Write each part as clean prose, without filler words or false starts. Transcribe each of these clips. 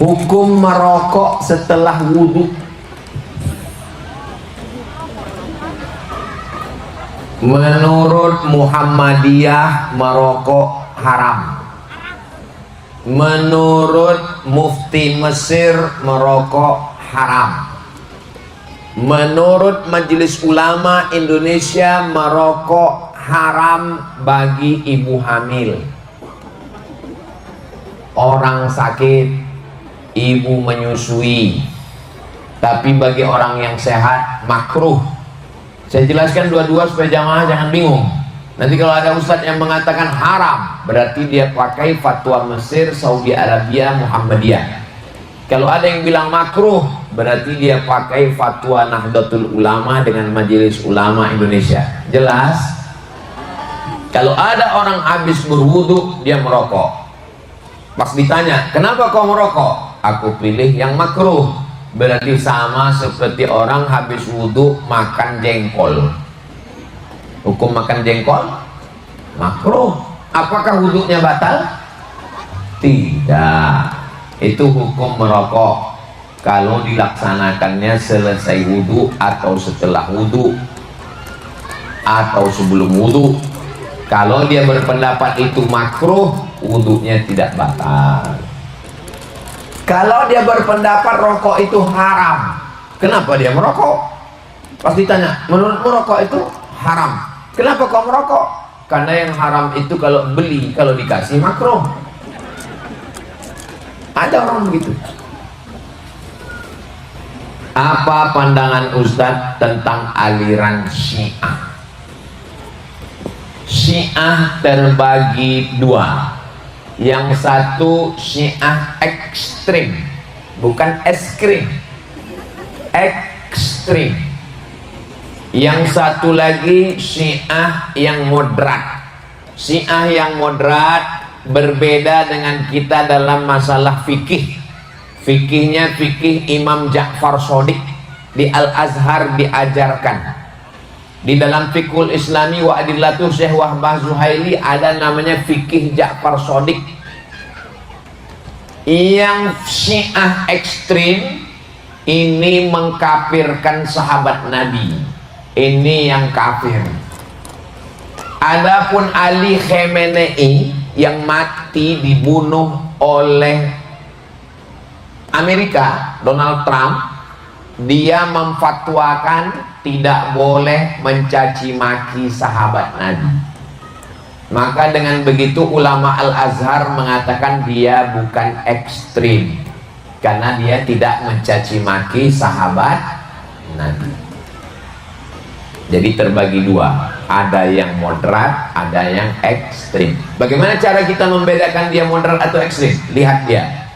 Hukum merokok setelah wudhu. Menurut Muhammadiyah merokok haram. Menurut Mufti Mesir merokok haram. Menurut Majelis Ulama Indonesia merokok haram bagi ibu hamil, orang sakit, ibu menyusui. Tapi bagi orang yang sehat makruh. Saya jelaskan dua-dua supaya jamaah jangan bingung. Nanti kalau ada ustadz yang mengatakan haram, berarti dia pakai fatwa Mesir, Saudi Arabia, Muhammadiyah. Kalau ada yang bilang makruh, berarti dia pakai fatwa Nahdlatul Ulama dengan Majelis Ulama Indonesia. Jelas? Kalau ada orang habis berwudu dia merokok, pas ditanya kenapa kau merokok, aku pilih yang makruh. Berarti sama seperti orang habis wudu makan jengkol. Hukum makan jengkol makruh. Apakah wudunya batal? Tidak. Itu hukum merokok kalau dilaksanakannya selesai wudu atau setelah wudu atau sebelum wudu. Kalau dia berpendapat itu makruh, wudunya tidak batal. Kalau dia berpendapat rokok itu haram, kenapa dia merokok? Pas ditanya, menurut merokok itu haram, kenapa kau merokok? Karena yang haram itu kalau beli, kalau dikasih makruh. Ada orang begitu. Apa pandangan Ustadz tentang aliran Syiah? Syiah terbagi dua. Yang satu Syiah ekstrim, bukan es krim, ekstrim. Yang satu lagi Syiah yang moderat. Syiah yang moderat berbeda dengan kita dalam masalah fikih. Fikihnya fikih Imam Ja'far Shadiq, di Al-Azhar diajarkan. Di dalam Fiqhul Islami wa Adillatu Syekh Wahbah Zuhaili ada namanya fikih Ja'far Shadiq. Yang Syiah ekstrim ini mengkafirkan sahabat Nabi, ini yang kafir. Adapun Ali Khamenei yang mati dibunuh oleh Amerika, Donald Trump, dia memfatwakan tidak boleh mencaci maki sahabat Nabi. Maka dengan begitu ulama Al-Azhar mengatakan dia bukan ekstrim, karena dia tidak mencaci maki sahabat Nabi. Jadi terbagi dua, ada yang moderat, ada yang ekstrim. Bagaimana cara kita membedakan dia moderat atau ekstrim? Lihat dia.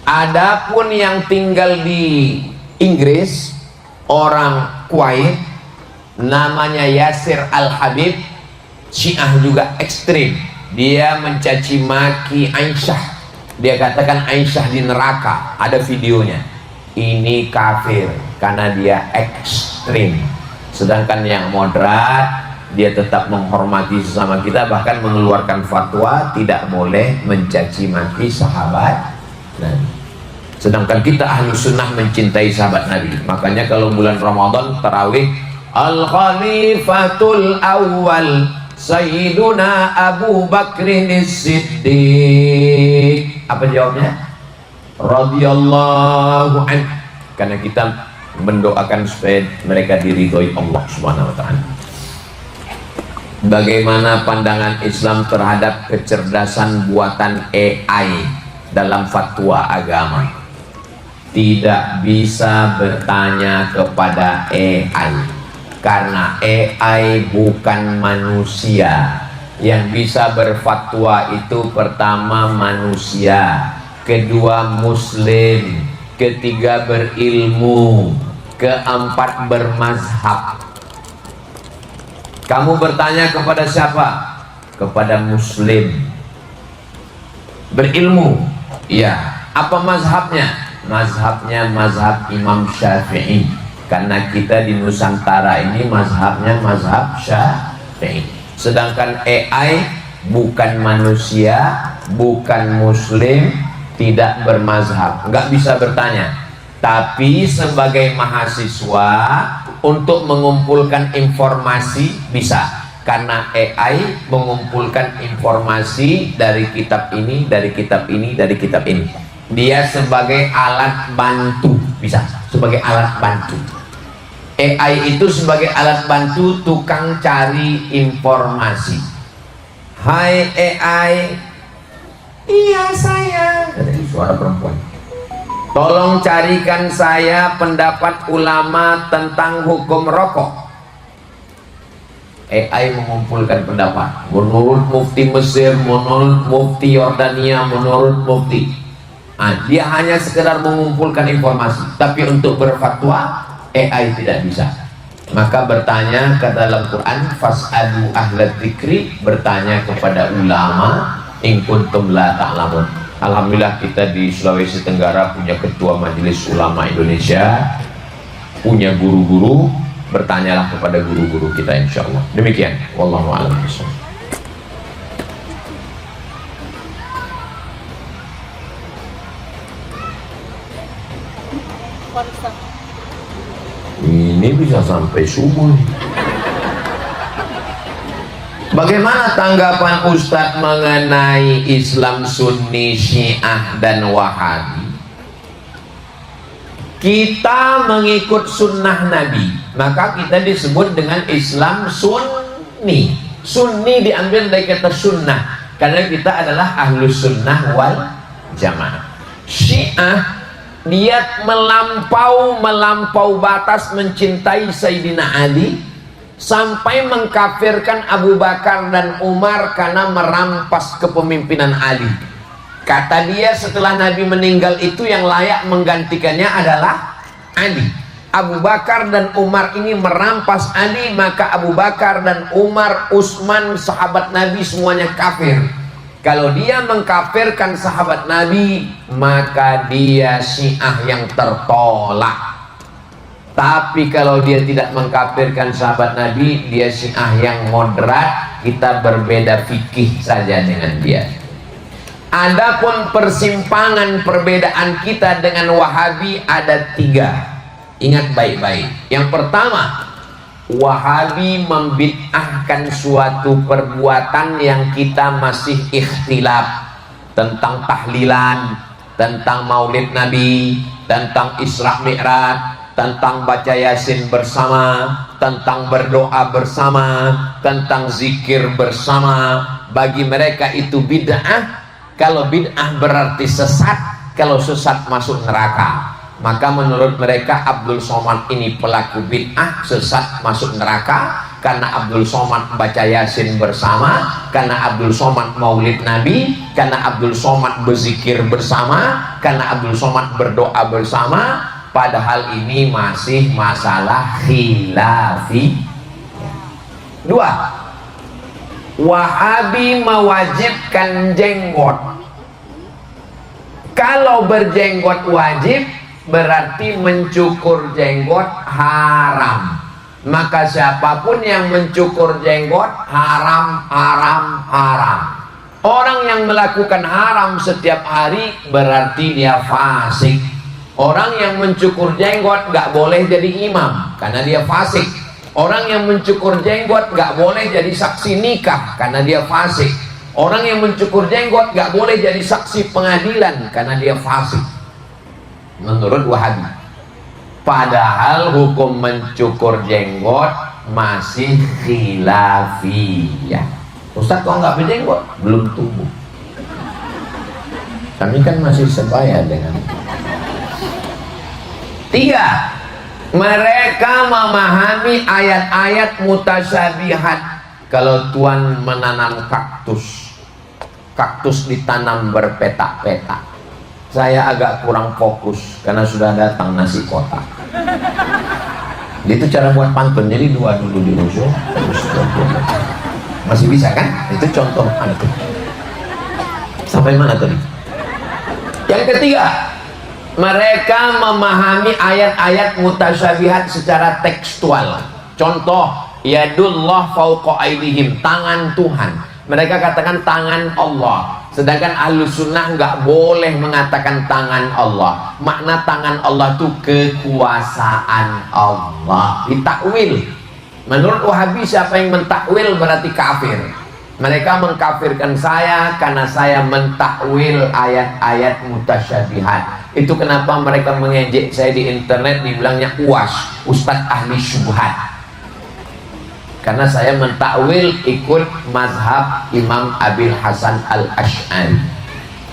Adapun yang tinggal di Inggris, orang Kuwait, namanya Yasir Al-Habib, Syiah juga ekstrim. Dia mencaci maki Aisyah. Dia katakan Aisyah di neraka. Ada videonya. Ini kafir karena dia ekstrim. Sedangkan yang moderat, dia tetap menghormati sesama kita, bahkan mengeluarkan fatwa tidak boleh mencaci maki sahabat Nabi. Sedangkan kita ahlu sunnah mencintai sahabat Nabi. Makanya kalau bulan Ramadan tarawih, Al-Khalifatul Awwal Sayyiduna Abu Bakrin Siddiq. Apa jawabnya? Radhiyallahu anhu. Karena kita mendoakan supaya mereka diridhoi Allah Subhanahu wa ta'ala. Bagaimana pandangan Islam terhadap kecerdasan buatan AI dalam fatwa agama? Tidak bisa bertanya kepada AI, karena AI bukan manusia. Yang bisa berfatwa itu pertama manusia, kedua muslim, ketiga berilmu, keempat bermazhab. Kamu bertanya kepada siapa? Kepada muslim. Berilmu? Iya. Apa mazhabnya? Mazhabnya mazhab Imam Syafi'i. Karena kita di Nusantara ini mazhabnya mazhab Syafi'i. Sedangkan AI bukan manusia, bukan muslim, tidak bermazhab, nggak bisa bertanya. Tapi sebagai mahasiswa untuk mengumpulkan informasi bisa, karena AI mengumpulkan informasi dari kitab ini, dari kitab ini, dari kitab ini. Dia sebagai alat bantu, bisa sebagai alat bantu. AI itu sebagai alat bantu tukang cari informasi. Hai AI, iya saya, dari suara perempuan, tolong carikan saya pendapat ulama tentang hukum rokok. AI mengumpulkan pendapat menurut mufti Mesir, menurut mufti Yordania, menurut mufti. Dia hanya sekedar mengumpulkan informasi, tapi untuk berfatwa AI tidak bisa. Maka bertanya ke dalam Quran, fas'alu ahla dzikri, bertanya kepada ulama in kuntum la ta'lamun. Alhamdulillah kita di Sulawesi Tenggara punya ketua Majelis Ulama Indonesia, punya guru-guru. Bertanyalah kepada guru-guru kita, insya Allah. Demikian, wallahu a'lam bishawab. Ini bisa sampai subuh. Bagaimana tanggapan Ustadz mengenai Islam Sunni, Syiah, dan Wahabi? Kita mengikut sunnah Nabi, maka kita disebut dengan Islam Sunni. Sunni diambil dari kata sunnah, karena kita adalah ahlus sunnah wal jamaah. Syiah, dia melampau batas mencintai Sayyidina Ali sampai mengkafirkan Abu Bakar dan Umar karena merampas kepemimpinan Ali. Kata dia, setelah Nabi meninggal itu yang layak menggantikannya adalah Ali. Abu Bakar dan Umar ini merampas Ali, maka Abu Bakar dan Umar, Utsman, sahabat Nabi semuanya kafir. Kalau dia mengkafirkan sahabat Nabi, maka dia Syiah yang tertolak. Tapi kalau dia tidak mengkafirkan sahabat Nabi, dia Syiah yang moderat. Kita berbeda fikih saja dengan dia. Adapun persimpangan perbedaan kita dengan Wahabi ada 3. Ingat baik-baik. Yang pertama, Wahabi membid'ahkan suatu perbuatan yang kita masih ikhtilaf, tentang tahlilan, tentang maulid Nabi, tentang Isra Mi'raj, tentang baca Yasin bersama, tentang berdoa bersama, tentang zikir bersama. Bagi mereka itu bid'ah. Kalau bid'ah berarti sesat, kalau sesat masuk neraka. Maka menurut mereka Abdul Somad ini pelaku bid'ah, sesat, masuk neraka. Karena Abdul Somad baca Yasin bersama, karena Abdul Somad maulid Nabi, karena Abdul Somad berzikir bersama, karena Abdul Somad berdoa bersama. Padahal ini masih masalah khilafi. 2, Wahabi mewajibkan jenggot. Kalau berjenggot wajib, berarti mencukur jenggot haram. Maka siapapun yang mencukur jenggot haram, haram, haram. Orang yang melakukan haram setiap hari berarti dia fasik. Orang yang mencukur jenggot gak boleh jadi imam karena dia fasik. Orang yang mencukur jenggot gak boleh jadi saksi nikah karena dia fasik. Orang yang mencukur jenggot gak boleh jadi saksi pengadilan karena dia fasik. Menurut Wahabi. Padahal hukum mencukur jenggot masih khilafiyah. Ustaz kok nggak berjenggot? Belum tumbuh. Kami kan masih sebaya dengan. 3. Mereka memahami ayat-ayat mutasyabihat. Kalau Tuhan menanam kaktus, kaktus ditanam berpetak-petak. Saya agak kurang fokus karena sudah datang nasi kotak. Itu cara buat pantun. Jadi 2 dulu di ujung, masih bisa kan? Itu contoh pantun. Sampai mana tadi? Yang ketiga, mereka memahami ayat-ayat mutasyabihat secara tekstual. Contoh, yadullah fauqa aydihim, tangan Tuhan. Mereka katakan tangan Allah. Sedangkan Ahlus Sunnah nggak boleh mengatakan tangan Allah. Makna tangan Allah itu kekuasaan Allah. Ditakwil. Menurut Wahabi, siapa yang mentakwil berarti kafir. Mereka mengkafirkan saya karena saya mentakwil ayat-ayat mutasyabihat. Itu kenapa mereka mengejek saya di internet, dibilangnya UAS, Ustadz Ahli Syubhat. Karena saya mentakwil ikut mazhab Imam Abil Hasan Al-Ash'ari.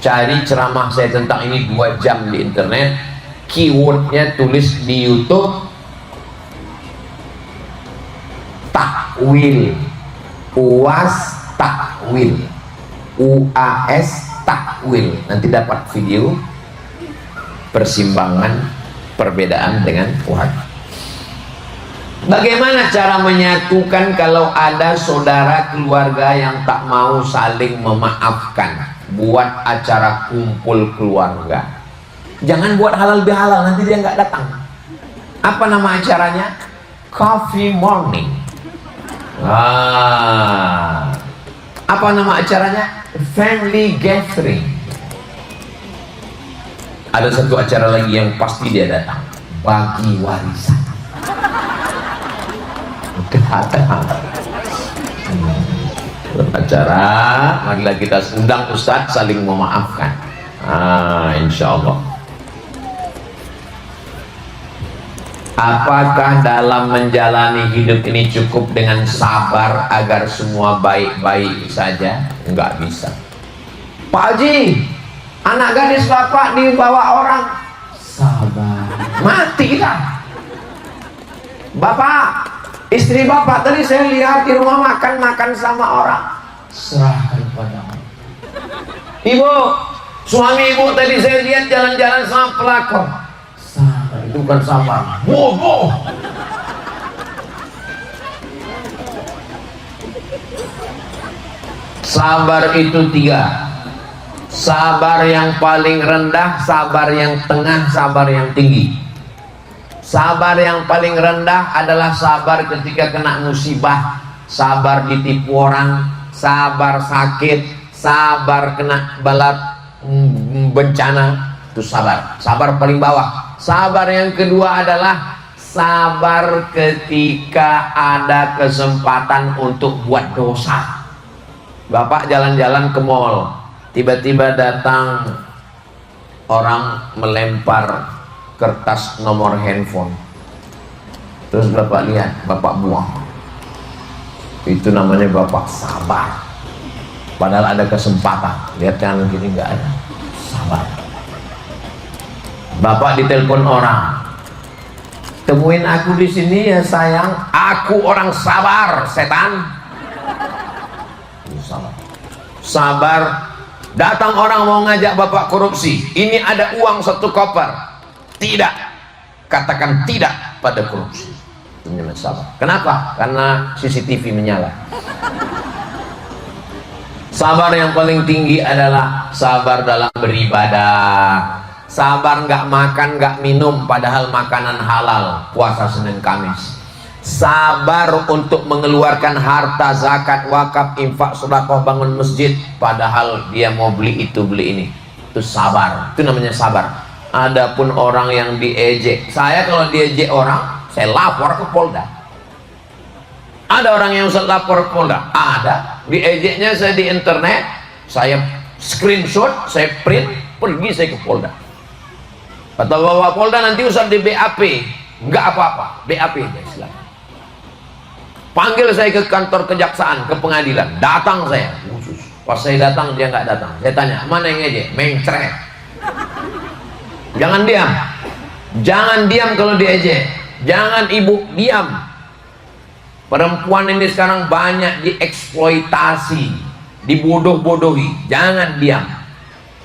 Cari ceramah saya tentang ini 2 jam di internet. Keywordnya tulis di YouTube takwil, UAS takwil, UAS takwil. Nanti dapat video persimpangan perbedaan dengan Wahabi. Bagaimana cara menyatukan kalau ada saudara keluarga yang tak mau saling memaafkan? Buat acara kumpul keluarga. Jangan buat halal bihalal, nanti dia nggak datang. Apa nama acaranya? Coffee morning. Apa nama acaranya? Family gathering. Ada satu acara lagi yang pasti dia datang, bagi warisan. Acara, marilah kita undang Ustadz saling memaafkan. Insya Allah. Apakah dalam menjalani hidup ini cukup dengan sabar agar semua baik-baik saja? Enggak bisa. Pak Haji, anak gadis bapak dibawa orang, sabar, mati kita. Bapak, istri bapak tadi saya lihat di rumah makan sama orang, serahkan pada Allah. Ibu, suami ibu tadi saya lihat jalan-jalan sama pelakor, sabar, itu bukan sabar, bohong. Sabar itu 3. Sabar yang paling rendah, sabar yang tengah, sabar yang tinggi. Sabar yang paling rendah adalah sabar ketika kena musibah, sabar ditipu orang, sabar sakit, sabar kena bala bencana, itu sabar. Sabar paling bawah. Sabar yang kedua adalah sabar ketika ada kesempatan untuk buat dosa. Bapak jalan-jalan ke mall, tiba-tiba datang orang melempar kertas nomor handphone, terus bapak lihat, bapak buang. Itu namanya bapak sabar. Padahal ada kesempatan, lihat kanan kiri nggak ada, sabar. Bapak ditelepon orang, temuin aku di sini ya sayang, aku orang sabar, setan. Sabar. Sabar. Datang orang mau ngajak bapak korupsi, ini ada uang 1 koper. Tidak, katakan tidak pada korupsi. Ini sabar. Kenapa? Karena CCTV menyala. Sabar yang paling tinggi adalah sabar dalam beribadah. Sabar nggak makan, nggak minum, padahal makanan halal. Puasa Senin Kamis. Sabar untuk mengeluarkan harta, zakat, wakaf, infak, sedekah, bangun masjid, padahal dia mau beli itu, beli ini. Itu sabar. Itu namanya sabar. Adapun orang yang diejek, saya kalau diejek orang, saya lapor ke Polda. Ada orang yang usah lapor ke Polda? Ada. Diejeknya saya di internet, saya screenshot, saya print, pergi saya ke Polda. Kata bawa Polda nanti usah di BAP, enggak apa-apa, BAP aja silakan. Panggil saya ke kantor kejaksaan, ke pengadilan, datang saya khusus. Pas saya datang dia nggak datang, saya tanya mana yang ngejek, mencret. Jangan diam, jangan diam kalau diejek, jangan ibu diam. Perempuan ini sekarang banyak dieksploitasi, dibodoh-bodohi, jangan diam.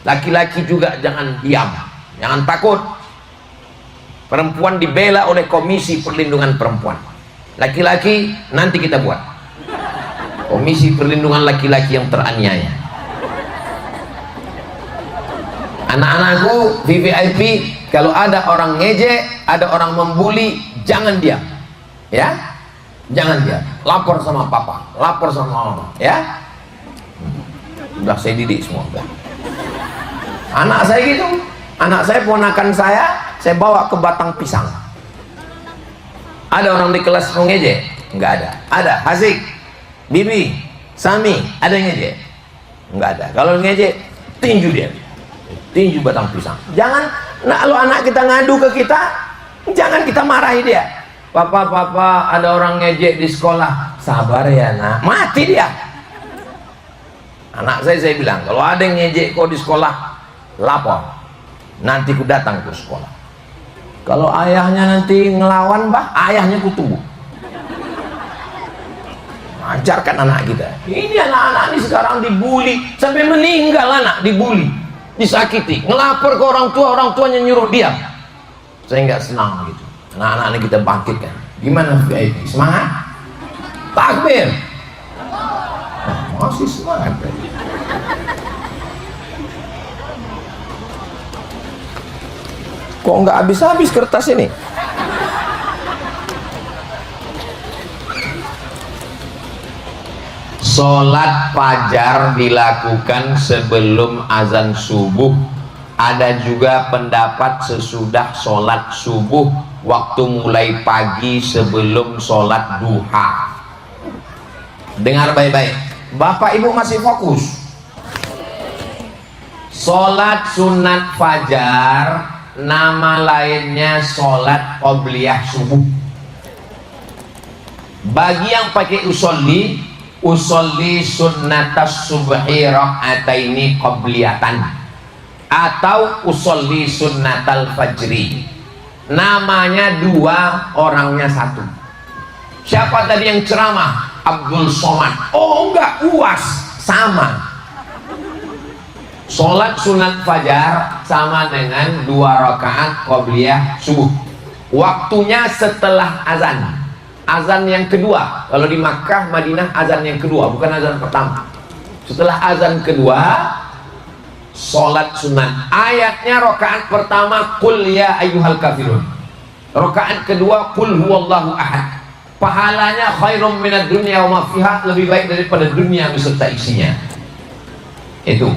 Laki-laki juga jangan diam, jangan takut. Perempuan dibela oleh Komisi Perlindungan Perempuan. Laki-laki nanti kita buat Komisi Perlindungan Laki-laki yang teraniaya. Anak-anakku VVIP, kalau ada orang ngejek, ada orang membuli, jangan diam, ya, jangan diam. Lapor sama papa, lapor sama mama, ya. Udah saya didik semua. Anak saya gitu, anak saya ponakan saya bawa ke batang pisang. Ada orang di kelas mau ngejek? Enggak ada. Ada Hasik, Bibi, Sami, ada yang ngejek? Enggak ada. Kalau ngejek, tinju dia, tinju batang pisang. Jangan, nah, kalau anak kita ngadu ke kita, jangan kita marahi dia. Papa, ada orang ngejek di sekolah. Sabar ya nak, mati dia. Anak saya bilang, kalau ada yang ngejek kau di sekolah, lapor, nanti ku datang ke sekolah. Kalau ayahnya nanti ngelawan, bah, ayahnya ku tunggu. Ajarkan anak kita. Ini anak-anak ini sekarang dibully sampai meninggal, anak dibully, disakiti, ngelapor ke orang tuanya nyuruh diam. Saya nggak senang gitu. Anak-anak ini kita bangkitkan. Gimana VIP? Semangat? Takbir. Masih semangat. Kok nggak habis-habis kertas ini? Sholat fajar dilakukan sebelum azan subuh. Ada juga pendapat sesudah sholat subuh, waktu mulai pagi sebelum sholat duha. Dengar baik-baik, Bapak Ibu masih fokus. Sholat sunat fajar, nama lainnya sholat qobliyah subuh. Bagi yang pakai usolli sunnatas subhi rak'ataini qobliyatan, atau usolli sunnatal fajri. Namanya dua, orangnya satu. Siapa tadi yang ceramah? Abdul Somad. Oh enggak, UAS sama. Sholat sunat fajar sama dengan 2 rakaat qobliyah subuh. Waktunya setelah azan. Azan yang kedua. Kalau di Makkah, Madinah azan yang kedua, bukan azan pertama. Setelah azan kedua, sholat sunat. Ayatnya rakaat pertama qul ya ayyuhal kafirun. Rakaat kedua qul huwallahu ahad. Pahalanya khairum minad dunya wa ma fiha, lebih baik daripada dunia beserta isinya. Itu.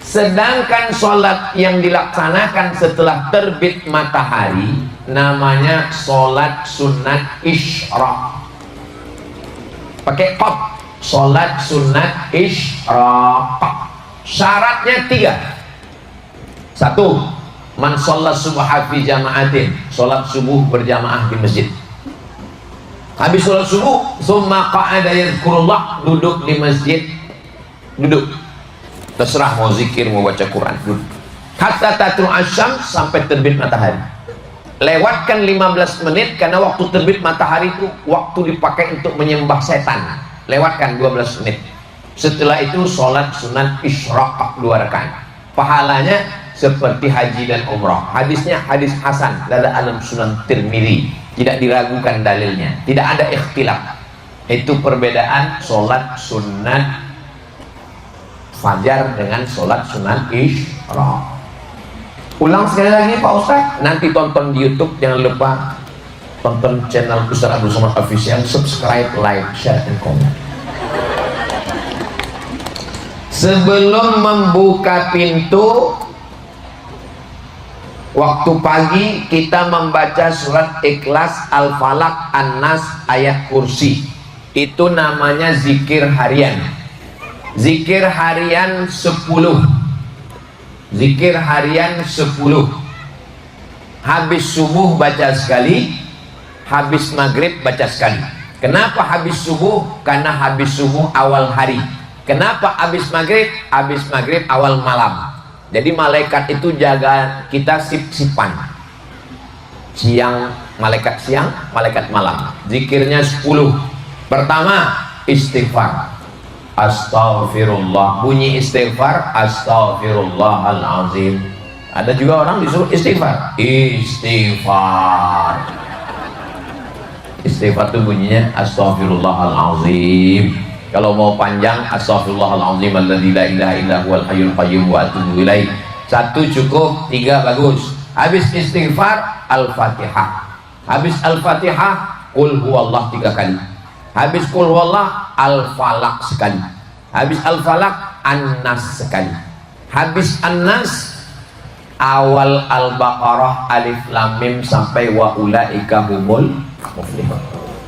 Sedangkan sholat yang dilaksanakan setelah terbit matahari namanya sholat sunat isyraq. Pakai qaf. Sholat sunat isyraq. Syaratnya 3. 1. Man sholat subha fi jama'atin. Sholat subuh berjamaah di masjid. Habis sholat subuh, summa qa'ada yadhkurullah, duduk di masjid, duduk. Terserah mau zikir, mau baca Quran, duduk. Hatta tatlu asyam, sampai terbit matahari. Lewatkan 15 menit, karena waktu terbit matahari itu waktu dipakai untuk menyembah setan. Lewatkan 12 menit. Setelah itu sholat sunat isyraq 2 rakaat. Pahalanya seperti haji dan umrah. Hadisnya hadis hasan, dari alam Sunan Tirmidzi. Tidak diragukan dalilnya, tidak ada ikhtilaf. Itu perbedaan sholat sunat fajar dengan sholat sunat isyraq. Ulang sekali lagi Pak Ustaz. Nanti tonton di YouTube, jangan lupa tonton channel Ustaz Abdul Somad Official, subscribe, like, share, dan komen. Sebelum membuka pintu waktu pagi, kita membaca surat Ikhlas, Al-Falaq, An-Nas, ayat kursi. Itu namanya zikir harian. Zikir harian 10. Zikir harian 10. Habis subuh baca sekali, habis maghrib baca sekali. Kenapa habis subuh? Karena habis subuh awal hari. Kenapa habis maghrib? Habis maghrib awal malam. Jadi malaikat itu jaga kita sip-sipan. Siang malaikat siang, malaikat malam. Zikirnya 10. Pertama, istighfar. Astaghfirullah. Bunyi istighfar, astaghfirullahalazim. Ada juga orang disuruh istighfar. Istighfar. Istighfar itu bunyinya astaghfirullahalazim. Kalau mau panjang, astaghfirullahalazim alladzi la ilaha illa huwal hayyul qayyum wa atubu ilaih. 1 cukup, 3 bagus. Habis istighfar, Al-Fatihah. Habis Al-Fatihah, qul huwallah 3 kali. Habis qul huwallah, Al-Falaq sekali. Habis Al-Falaq, An-Nas sekali. Habis An-Nas, awal Al-Baqarah alif lam mim sampai wa ulaika humul muflihun.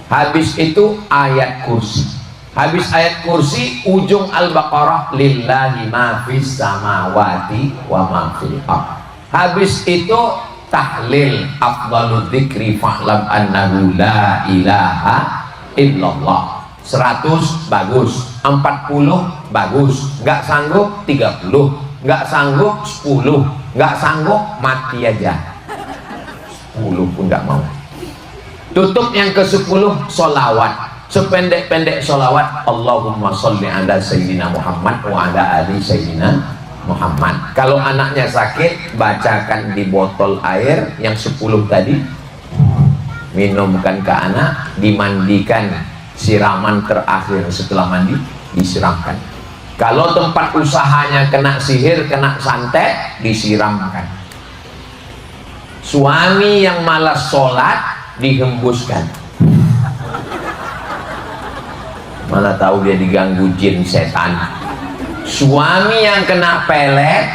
Habis itu ayat kursi. Habis ayat kursi, ujung Al-Baqarah lillahi ma fis samawati wa ma fil ardh. Habis itu tahlil afdhalul dzikri fa'lam annahu la ilaha illallah. 100 bagus, 40 bagus, nggak sanggup 30, nggak sanggup 10, nggak sanggup mati aja 10 pun nggak mau. Tutup yang ke-10 solawat, sependek-pendek solawat, Allahumma sholli ala sayyidina Muhammad wa ala ali sayyidina Muhammad. Kalau anaknya sakit, bacakan di botol air yang 10 tadi, minumkan ke anak, dimandikan, siraman terakhir setelah mandi disiramkan. Kalau tempat usahanya kena sihir, kena santet, disiramkan. Suami yang malas sholat dihembuskan. Mana tahu dia diganggu jin setan. Suami yang kena pelet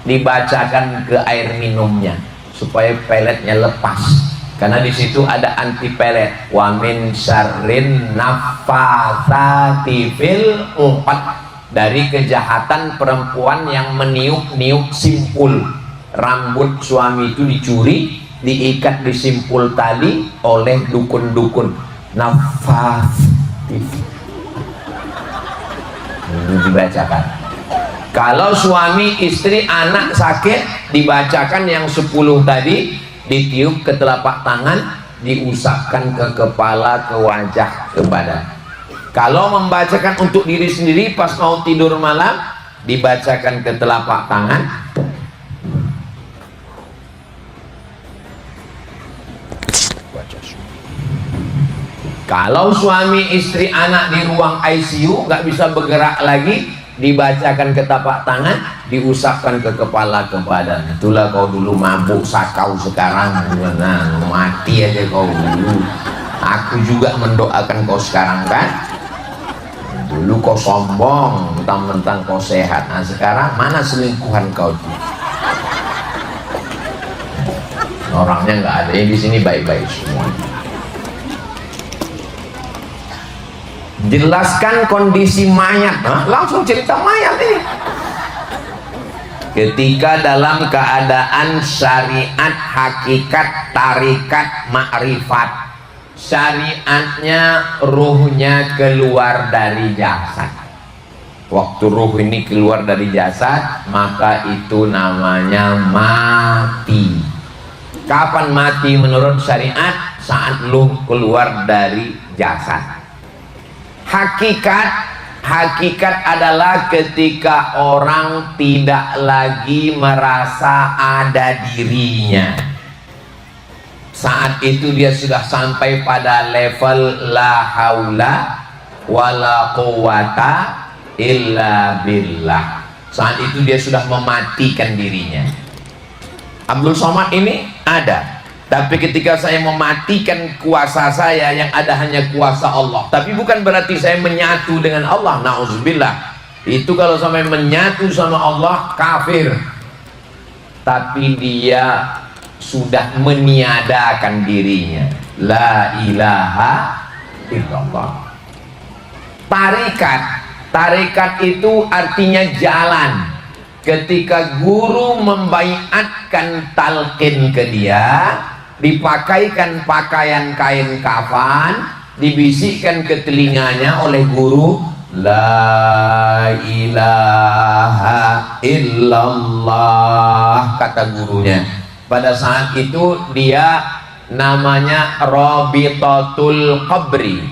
dibacakan ke air minumnya supaya peletnya lepas. Karena di situ ada anti pelet. Wa min syarrin naffatsati fil uqad. Dari kejahatan perempuan yang meniup-niup simpul. Rambut suami itu dicuri, diikat di simpul tali oleh dukun-dukun. Naffatsati. Ini dibacakan. Kalau suami, istri, anak sakit, dibacakan yang 10 tadi, ditiup ke telapak tangan, diusapkan ke kepala, ke wajah, ke badan. Kalau membacakan untuk diri sendiri pas mau tidur malam, dibacakan ke telapak tangan, kalau suami, istri, anak di ruang ICU nggak bisa bergerak lagi, dibacakan ke tapak tangan, diusapkan ke kepala, ke badan. Itulah kau dulu mabuk sakau, sekarang nah, mati aja kau dulu. Aku juga mendoakan kau sekarang kan. Dulu kau sombong, mentang-mentang kau sehat. Nah sekarang mana selingkuhan kau? Orangnya nggak ada, yang di sini baik-baik semua. Jelaskan kondisi mayat. Nah, langsung cerita mayat ini. Ketika dalam keadaan syariat, hakikat, tarikat, makrifat, syariatnya ruhnya keluar dari jasad. Waktu ruh ini keluar dari jasad, maka itu namanya mati. Kapan mati menurut syariat? Saat ruh keluar dari jasad. Hakikat adalah ketika orang tidak lagi merasa ada dirinya. Saat itu dia sudah sampai pada level la haula wala quwata illa billah. Saat itu dia sudah mematikan dirinya. Abdul Somad ini ada, tapi ketika saya mematikan kuasa saya, yang ada hanya kuasa Allah. Tapi bukan berarti saya menyatu dengan Allah, na'udzubillah. Itu kalau sampai menyatu sama Allah, kafir. Tapi dia sudah meniadakan dirinya. La ilaha illallah. Tarikat itu artinya jalan. Ketika guru membaiatkan talqin ke dia, dipakaikan pakaian kain kafan, dibisikkan ke telinganya oleh guru, la ilaha illallah, kata gurunya. Pada saat itu dia namanya Rabitatul Qabri.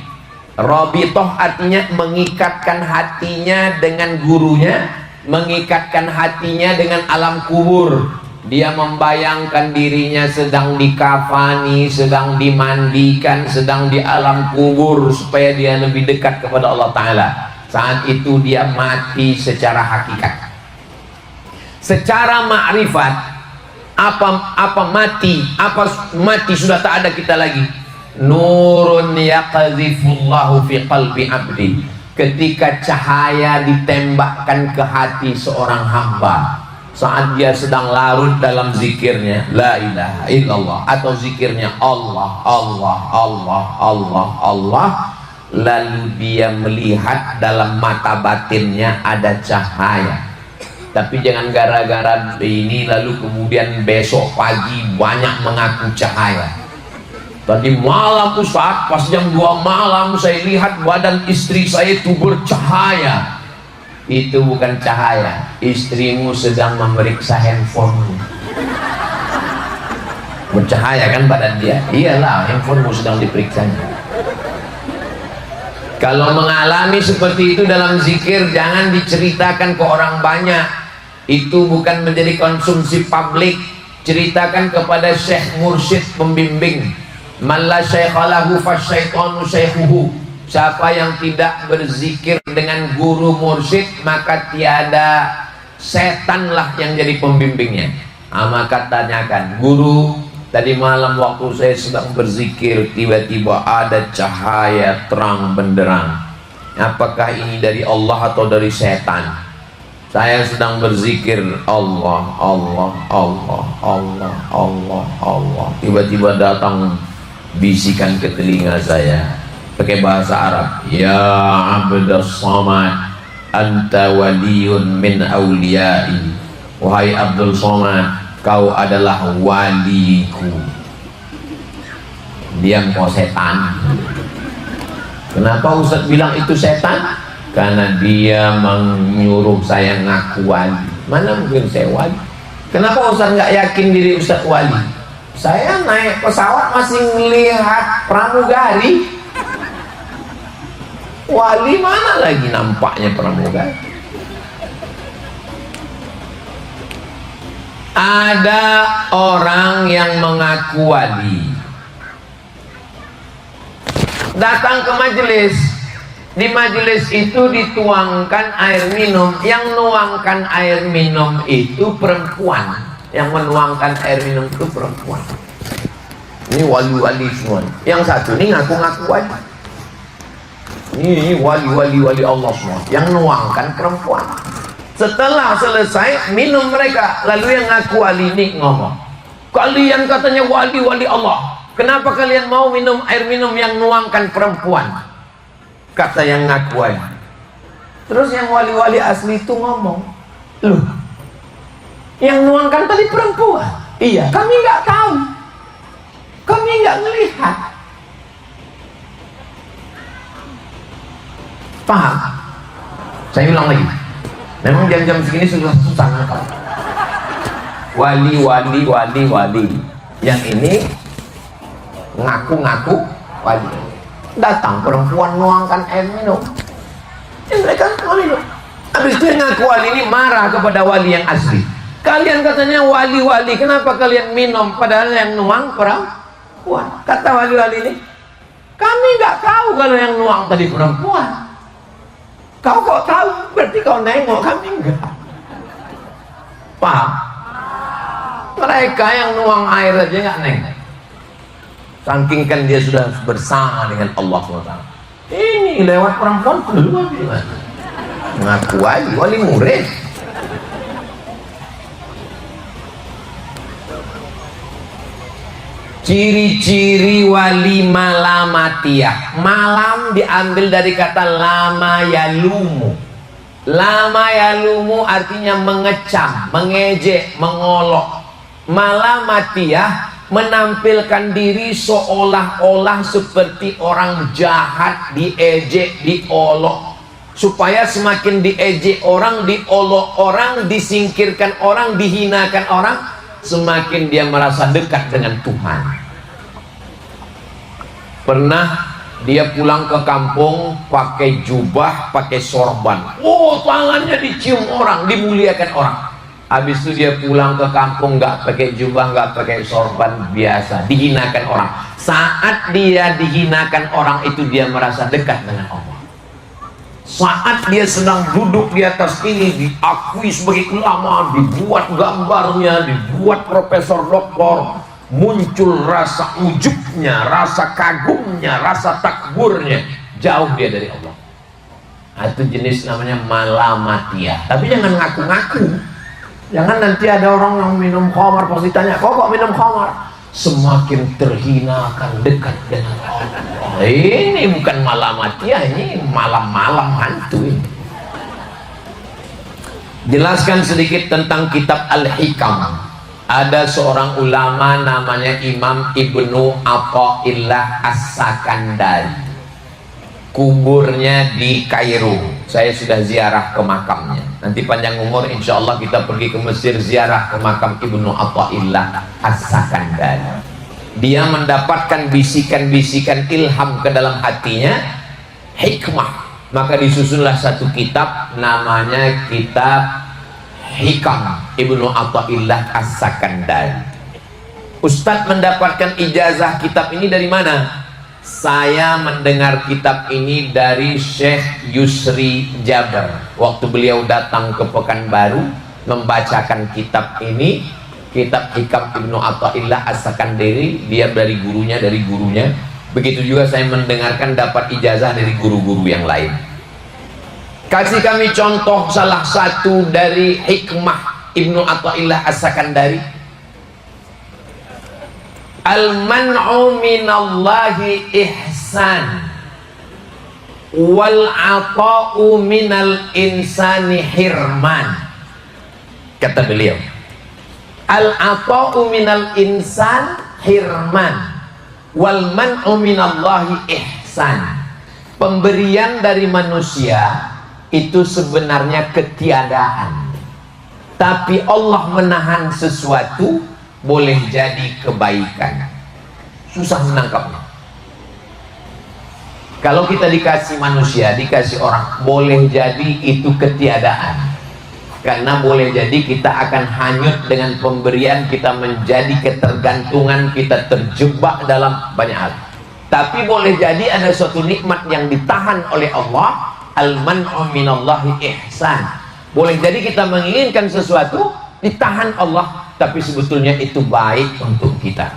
Rabitoh artinya mengikatkan hatinya dengan gurunya, mengikatkan hatinya dengan alam kubur. Dia membayangkan dirinya sedang dikafani, sedang dimandikan, sedang di alam kubur supaya dia lebih dekat kepada Allah Ta'ala. Saat itu dia mati secara hakikat. Secara ma'rifat, apa mati? Apa mati sudah tak ada kita lagi? Nurun yaqdzifullahu fi qalbi abdi. ketika cahaya ditembakkan ke hati seorang hamba saat dia sedang larut dalam zikirnya la ilaha illallah atau zikirnya Allah Allah Allah Allah Allah, lalu dia melihat dalam mata batinnya ada cahaya. Tapi jangan gara-gara ini lalu kemudian besok pagi banyak mengaku cahaya. Tadi malam Ustaz, pas jam 2 malam saya lihat badan istri saya itu bercahaya. Itu bukan cahaya, istrimu sedang memeriksa handphonemu. Bercahaya kan badan dia? Iyalah, handphonemu sedang diperiksanya. Kalau mengalami seperti itu dalam zikir, jangan diceritakan ke orang banyak. Itu bukan menjadi konsumsi publik. Ceritakan kepada syekh mursyid pembimbing. Man la syaikha lahu fasyaitanu syaikhuhu. Siapa yang tidak berzikir dengan guru mursyid, maka tiada, setanlah yang jadi pembimbingnya. Maka tanyakan, guru, tadi malam waktu saya sedang berzikir tiba-tiba ada cahaya terang benderang. Apakah ini dari Allah atau dari setan? Saya sedang berzikir Allah Allah Allah Allah Allah Allah. Tiba-tiba datang bisikan ke telinga saya pakai bahasa Arab, ya Abdus Somad anta waliyun min awliyai. Wahai Abdul Somad, kau adalah waliku. Dia mau setan. Kenapa Ustaz bilang itu setan? Karena dia menyuruh saya ngaku wali. Mana mungkin saya wali? Kenapa Ustaz nggak yakin diri Ustaz wali? Saya naik pesawat masih melihat pramugari. Wali mana lagi nampaknya pramugari? Ada orang yang mengaku wali, datang ke majelis. Di majelis itu dituangkan air minum. Yang nuangkan air minum itu perempuan. Yang menuangkan air minum itu perempuan. Ini wali-wali semua. Yang satu ini ngaku-ngaku wali. Ini wali Allah semua. Yang nuangkan perempuan. Setelah selesai minum mereka, lalu yang ngaku wali ini ngomong, kalian katanya wali Allah, kenapa kalian mau minum air minum yang nuangkan perempuan? Kata yang ngaku wali. Terus yang wali-wali asli itu ngomong, loh, yang nuangkan tadi perempuan. Iya, kami nggak tahu, kami nggak melihat. Paham? Saya ulang lagi. Memang jam-jam segini sudah susah nakal. Wali. Yang ini ngaku-ngaku wali. Datang perempuan nuangkan air minum. Mereka wali. Habis itu yang ngaku wali ini marah kepada wali yang asli. Kalian katanya wali-wali, kenapa kalian minum padahal yang nuang perempuan? Kata wali-wali ini, kami nggak tahu kalau yang nuang tadi perempuan. Kau kok tahu? Berarti kau nengok, kami enggak. Paham? Mereka yang nuang air aja nggak nengok. Saking kan dia sudah bersama dengan Allah SWT. Ini lewat perempuan keluar gimana? Ngaku wali murid. Ciri-ciri wali malamatiyah. Malam diambil dari kata lama yalumu. Lama yalumu artinya mengecam, mengejek, mengolok. Malamatiyah menampilkan diri seolah-olah seperti orang jahat, diejek, diolok. Supaya semakin diejek orang, diolok orang, disingkirkan orang, dihinakan orang, semakin dia merasa dekat dengan Tuhan. Pernah dia pulang ke kampung pakai jubah, pakai sorban. Oh, tangannya dicium orang, dimuliakan orang. Habis itu dia pulang ke kampung nggak pakai jubah, nggak pakai sorban, biasa, dihinakan orang. Saat dia dihinakan orang itu dia merasa dekat dengan Allah. Saat dia sedang duduk di atas ini, diakui sebagai ulama, dibuat gambarnya, dibuat profesor doktor, muncul rasa ujubnya, rasa kagumnya, rasa takburnya, jauh dia dari Allah. Itu jenis namanya malamatia. Tapi jangan ngaku-ngaku. Jangan nanti ada orang yang minum khamar pasti tanya, kok minum khamar? Semakin terhina akan dekat dengan Allah. Ini bukan malamatia, ini malam-malam hantu ini. Jelaskan sedikit tentang kitab Al-Hikam. Ada seorang ulama namanya Imam Ibnu Athaillah As-Sakandari. Kuburnya di Kairo. Saya sudah ziarah ke makamnya. Nanti panjang umur insya Allah kita pergi ke Mesir ziarah ke makam Ibnu Athaillah As-Sakandari. Dia mendapatkan bisikan-bisikan ilham ke dalam hatinya, hikmah. Maka disusunlah satu kitab namanya kitab Hikam Ibnu Athaillah As-Sakandari. Ustadz mendapatkan ijazah kitab ini dari mana? Saya mendengar kitab ini dari Syekh Yusri Jaber. Waktu beliau datang ke Pekanbaru membacakan kitab ini, kitab Hikam Ibnu Athaillah As-Sakandari, dia dari gurunya. Begitu juga saya mendengarkan dapat ijazah dari guru-guru yang lain. Kasih kami contoh salah satu dari hikmah Ibnu Athaillah As-Sakandari. Al-man'u minallahi ihsan wal 'ata'u minal insani hirman. Kata beliau, al-'ata'u minal insan hirman wal man'u minallahi ihsan. Pemberian dari manusia itu sebenarnya ketiadaan, tapi Allah menahan sesuatu boleh jadi kebaikan. Susah menangkapnya. Kalau kita dikasih manusia, dikasih orang, boleh jadi itu ketiadaan, karena boleh jadi kita akan hanyut dengan pemberian, kita menjadi ketergantungan, kita terjebak dalam banyak hal. Tapi boleh jadi ada suatu nikmat yang ditahan oleh Allah. Al-man'u minallahi ihsan. Boleh jadi kita menginginkan sesuatu, ditahan Allah, tapi sebetulnya itu baik untuk kita.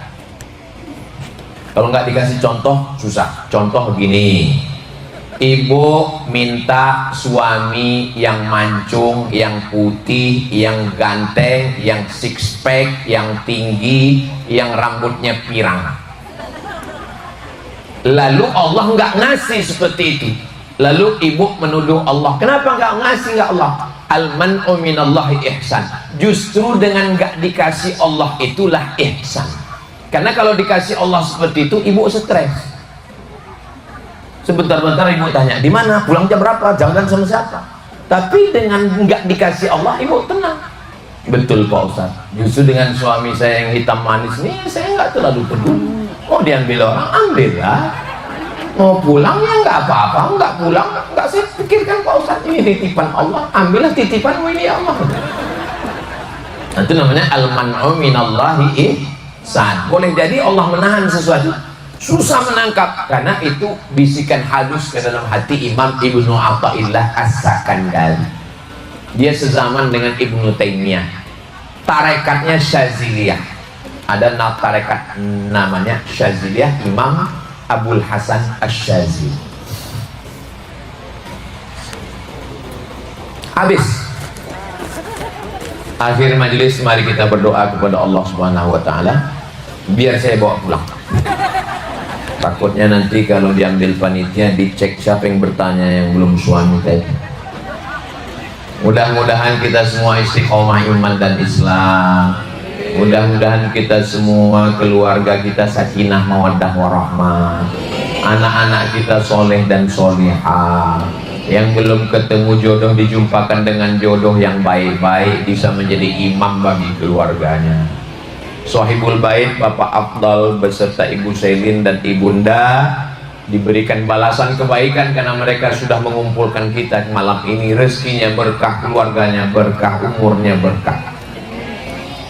Kalau nggak dikasih contoh, susah. Contoh begini, ibu minta suami yang mancung, yang putih, yang ganteng, yang six pack, yang tinggi, yang rambutnya pirang. Lalu Allah nggak ngasih seperti itu. Lalu ibu menuduh Allah, kenapa nggak ngasih nggak Allah? Al-man'u minallahi ihsan. Justru dengan nggak dikasih Allah itulah ihsan. Karena kalau dikasih Allah seperti itu, ibu stres. Sebentar-bentar ibu tanya, di mana? Pulang jam berapa? Jangan sama siapa? Tapi dengan nggak dikasih Allah, ibu tenang. Betul Pak Ustaz. Justru dengan suami saya yang hitam manis ini, saya nggak terlalu peduli. Oh diambil orang, ambillah. Mau pulang ya nggak apa-apa, nggak pulang nggak saya pikirkan Pak Ustaz, ini titipan Allah, ambillah titipanmu ini ya Allah. Nah, itu namanya al-man'u minallahi ihsan. Boleh jadi Allah menahan sesuatu, susah menangkap, karena itu bisikan halus ke dalam hati Imam Ibnu Athaillah As-Sakandari. Dia sezaman dengan Ibnu Taimiyah. Tarekatnya Syaziliyah. Ada tarekat namanya Syaziliyah, Imam Abul Hasan Asy-Syazili. Habis akhir majelis, mari kita berdoa kepada Allah Subhanahu wa taala biar saya bawa pulang. Takutnya nanti kalau diambil panitia dicek siapa yang bertanya yang belum suami tadi. Mudah-mudahan kita semua istiqomah iman dan Islam. Mudah-mudahan kita semua, keluarga kita sakinah mawaddah warahmah, anak-anak kita soleh dan solihah. Yang belum ketemu jodoh dijumpakan dengan jodoh yang baik-baik, bisa menjadi imam bagi keluarganya. Sohibul bait Bapak Afdal beserta Ibu Selin dan Ibunda diberikan balasan kebaikan karena mereka sudah mengumpulkan kita malam ini. Rezekinya berkah, keluarganya berkah, umurnya berkah.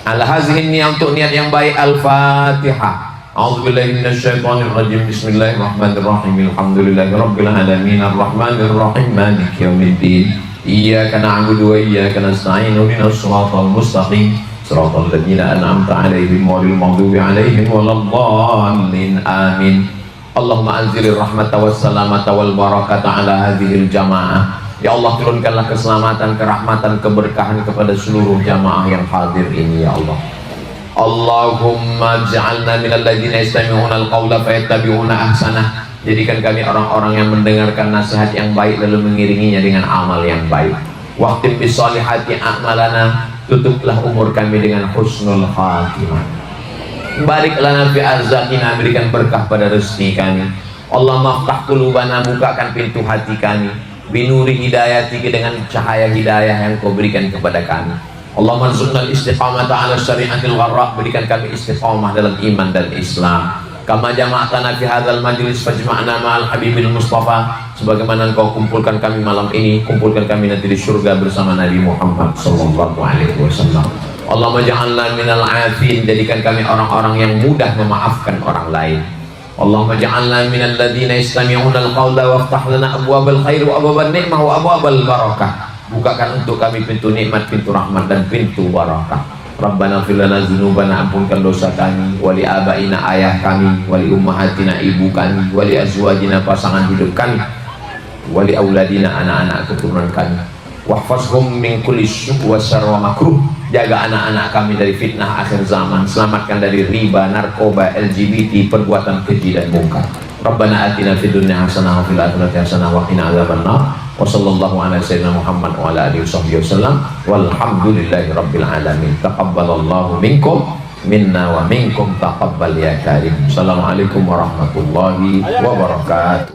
Al-hazihin niat untuk niat yang baik. Al-Fatihah. A'udzubillahi minasyaitonirrajim. Bismillahirrahmanirrahim. Alhamdulillahirabbil alamin arrahmanirrahim maliki yaumiddin. Iyyaka na'budu wa iyyaka nasta'in. Ihdinas siratal mustaqim. Siratal ladzina an'amta 'alaihim ghairil maghdubi 'alaihim waladdallin. Amin. Allahumma anzilir rahmata was salamata wal barakata ala hadhil jamaah Ya Allah, turunkanlah keselamatan, kerahmatan, keberkahan kepada seluruh jamaah yang hadir ini ya Allah. Allahumma ja'alna minal ladzina yastami'una al-qawla fayattabi'una ahsanah. Jadikan kami orang-orang yang mendengarkan nasihat yang baik lalu mengiringinya dengan amal yang baik. Waqtim bisolihati a'malana, tutuplah umur kami dengan husnul khatimah. Barik lana fi arzaqina, berikan berkah pada rezeki kami. Allah maftah qulubana, bukakan pintu hati kami. Binuri hidayatika, dengan cahaya hidayah yang kau berikan kepada kami. Allah marzuqnal istiqamata ala syari'atil gharra, berikan kami istiqamah dalam iman dan Islam. Kama jama'atana fi hadzal majlis fajma'na ma'al habibil mustafa, sebagaimana engkau kumpulkan kami malam ini, kumpulkan kami nanti di surga bersama Nabi Muhammad sallallahu alaihi wasallam. Allahumma ja'alna minal 'afin, jadikan kami orang-orang yang mudah memaafkan orang lain. Allahumma ja'alna minal ladzina yastami'una al-qawla waftah lana abwabal khair wa abwaban ni'mah wa abwabal barakah. Bukakan untuk kami pintu nikmat, pintu rahmat dan pintu barakah. Rabbana fir lana dzunubana, ampunkan dosa kami, wali abaina, ayah kami, wali ummahatina, ibu kami, wali azwajina, pasangan hidup kami, wali auladina, anak-anak keturunan kami. Wahfazhum min kulli syu'u wa syarr wa makruh, jaga anak-anak kami dari fitnah akhir zaman, selamatkan dari riba, narkoba, LGBT, perbuatan keji dan mungkar. Rabbana atina fid dunya hasanah wa fil akhirati hasanah wa qina adzabannar. Wa sallallahu ala sayyidina Muhammad wa ala alihi wasallam. Walhamdulillahi rabbil alamin. Taqabbalallahu minkum minna wa minkum taqabbal ya karim. Assalamualaikum warahmatullahi wabarakatuh.